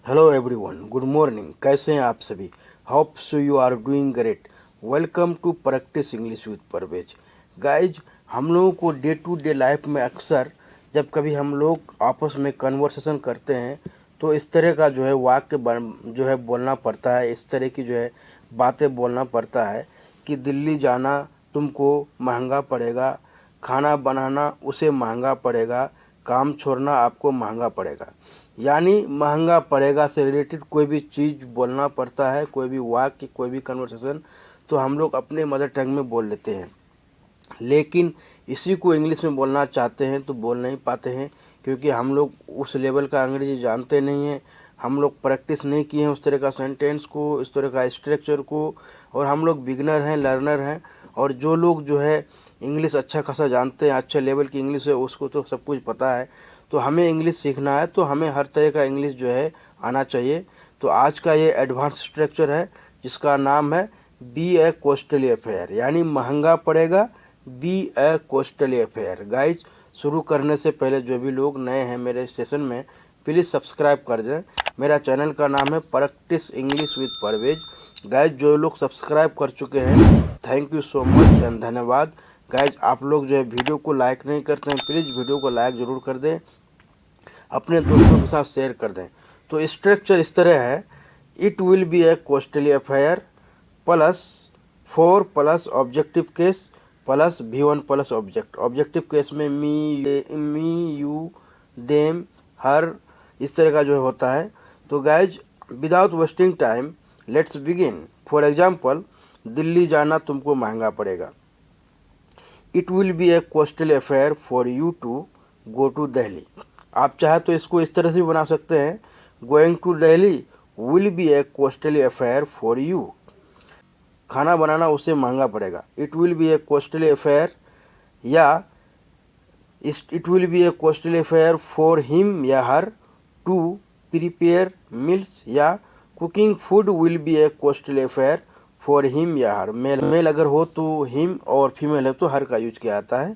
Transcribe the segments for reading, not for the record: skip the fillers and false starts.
Hello everyone, good morning. कैसे हैं आप सभी? Hope so you are doing great. Welcome to practice English with Parvez. Guys, हम लोगों को डे टू डे लाइफ में अक्सर जब कभी हम लोग आपस में कन्वर्सेशन करते हैं तो इस तरह का जो है वाक्य जो है बोलना पड़ता है, इस तरह की जो है बातें बोलना पड़ता है कि दिल्ली जाना तुमको महंगा पड़ेगा, खाना बनाना उसे महंगा पड़ेगा, काम छोड़ना आपको महंगा पड़ेगा। यानी महंगा पड़ेगा से रिलेटेड कोई भी चीज़ बोलना पड़ता है, कोई भी वाक्य, कोई भी कन्वर्सेशन तो हम लोग अपने मदर टंग में बोल लेते हैं। लेकिन इसी को इंग्लिश में बोलना चाहते हैं तो बोल नहीं पाते हैं, क्योंकि हम लोग उस लेवल का अंग्रेजी जानते नहीं हैं। हम लोग प्रैक्टिस नहीं किए हैं उस तरह का सेंटेंस को, इस तरह का स्ट्रक्चर को, और हम लोग बिगनर हैं, लर्नर हैं। और जो लोग जो है इंग्लिश अच्छा खासा जानते हैं, अच्छे लेवल की इंग्लिश है, उसको तो सब कुछ पता है। तो हमें इंग्लिश सीखना है तो हमें हर तरह का इंग्लिश जो है आना चाहिए। तो आज का ये एडवांस स्ट्रक्चर है जिसका नाम है बी ए कॉस्टली अफेयर, यानी महंगा पड़ेगा, be a costly affair. Guys, शुरू करने से पहले जो भी लोग नए हैं मेरे सेशन में, प्लीज़ सब्सक्राइब कर दें। मेरा चैनल का नाम है practice English with Parvez. Guys, जो लोग सब्सक्राइब कर चुके हैं, thank you so much and धन्यवाद। गाइज, आप लोग जो है वीडियो को लाइक नहीं करते हैं, प्लीज़ वीडियो को लाइक ज़रूर कर दें, अपने दोस्तों के साथ शेयर कर दें। तो स्ट्रक्चर इस तरह है, it will be a costly affair plus 4 plus objective case plus V1 plus object. Objective case में मी यू देम हर, इस तरह का जो होता है। तो guys, without wasting time let's begin. For example, Delhi जाना तुमको महंगा पड़ेगा। It will be a costly affair for you to go to Delhi. आप चाहे तो इसको इस तरह से भी बना सकते हैं, going to Delhi will be a costly affair for you. खाना बनाना उसे महंगा पड़ेगा, it will be a costly affair, या it will be a costly affair for him या हर टू प्रिपेयर मील्स, या cooking food will be a costly affair for him या her. Mail अगर हो तो हिम, और फीमेल है तो हर का यूज किया जाता है।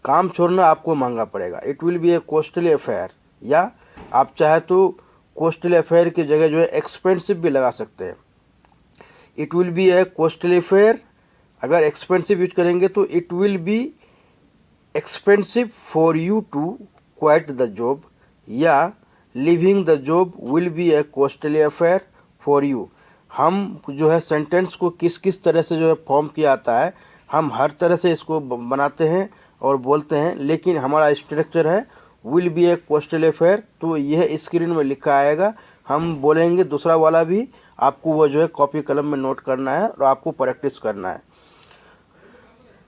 काम छोड़ना आपको महंगा पड़ेगा, it will be a costly affair, या आप चाहे तो कॉस्टली अफेयर की जगह जो है एक्सपेंसिव भी लगा सकते हैं। It will be a costly affair, अगर एक्सपेंसिव यूज करेंगे तो it will be expensive for you to quit the job, या living the job will be a costly affair for you. हम जो है सेंटेंस को किस किस तरह से जो है फॉर्म किया जाता है, हम हर तरह से इसको बनाते हैं और बोलते हैं, लेकिन हमारा स्ट्रक्चर है will be a costly affair. तो यह स्क्रीन में लिखा आएगा, हम बोलेंगे दूसरा वाला भी, आपको वो जो है कॉपी कलम में नोट करना है और आपको प्रैक्टिस करना है।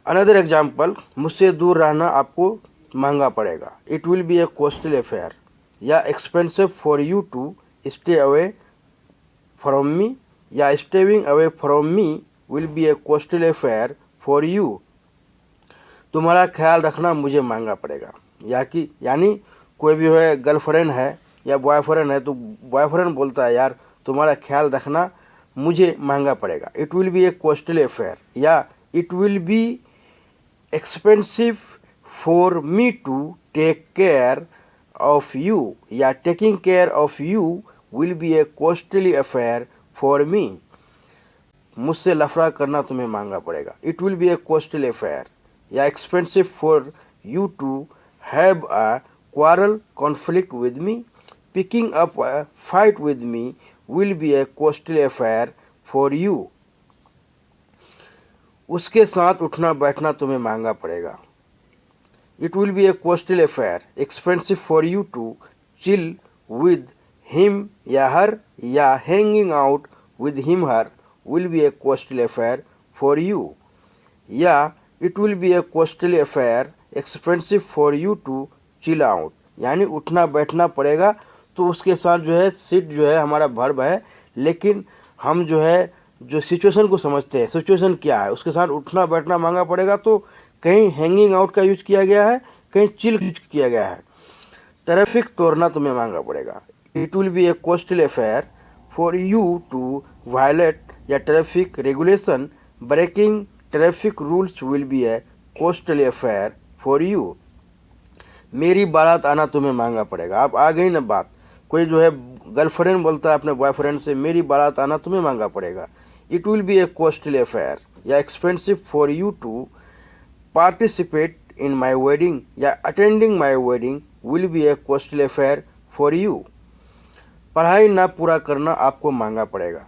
अनदर एग्जाम्पल, मुझसे दूर रहना आपको महंगा पड़ेगा, it will be a costly affair, या expensive for you to stay away from me, या staying away from me will be a costly affair for you. तुम्हारा ख्याल रखना मुझे महंगा पड़ेगा, यानी कोई भी है गर्लफ्रेंड है या बॉयफ्रेंड है तो बॉयफ्रेंड बोलता है, यार तुम्हारा ख्याल रखना मुझे महंगा पड़ेगा, it will be a costly affair, या it will be expensive for me to take care of you, या taking care of you will be a costly affair for me. मुझसे लफड़ा करना तुम्हें महंगा पड़ेगा, it will be a costly affair, या expensive for you to have a quarrel conflict with me, picking up a fight with me will be a costly affair for you। उसके साथ उठना बैठना तुम्हें महंगा पड़ेगा, it will be a costly affair, expensive for you to chill with him या her, या hanging out with him her will be a costly affair for you, या it will be a costly affair, expensive for you to chill out, यानी उठना बैठना पड़ेगा। तो उसके साथ जो है सिट जो है हमारा वर्ब है, लेकिन हम जो है जो सिचुएशन को समझते हैं, सिचुएशन क्या है, उसके साथ उठना बैठना महंगा पड़ेगा। तो कहीं हैंगिंग आउट का यूज किया गया है, कहीं चिल यूज किया गया है। ट्रैफिक तोड़ना तुम्हें महंगा पड़ेगा, it will be a costly affair for you to violate या traffic regulation, breaking traffic rules will be a costly affair for you. मेरी बारात आना तुम्हें महंगा पड़ेगा, अब आ गई ना बात। कोई जो है गर्लफ्रेंड बोलता है अपने बॉयफ्रेंड से मेरी बारात आना तुम्हें महंगा पड़ेगा, it will be a costly affair, या expensive for you to participate in my wedding, या attending my wedding will be a costly affair for you, पढ़ाई ना पूरा करना आपको महंगा पड़ेगा,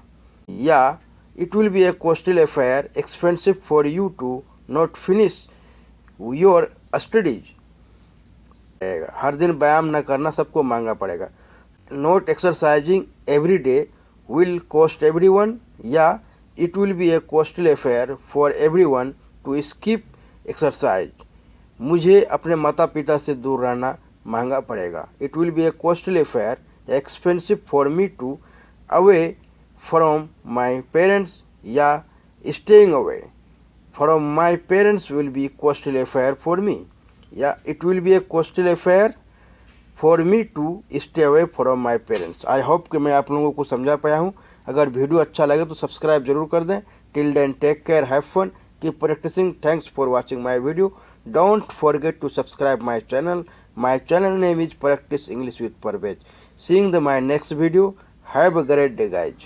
या it will be a costly affair expensive for you to not finish your studies, हर दिन व्यायाम न करना सबको महंगा पड़ेगा, not exercising every day will cost everyone, या it will be a costly affair for everyone to skip exercise, मुझे अपने माता पिता से दूर रहना महंगा पड़ेगा, it will be a costly affair expensive for me to away from my parents, या staying away from my parents will be costly affair for me, या it will be a costly affair for me to stay away from my parents. I hope कि मैं आप लोगों को समझा पाया हूँ। अगर वीडियो अच्छा लगे तो सब्सक्राइब जरूर कर दें। Till then take care, have fun, keep practising. Thanks for watching my video. Don't forget to subscribe my channel. My channel name is Practice English with Parvez. Seeing my next video. Have a great day, guys.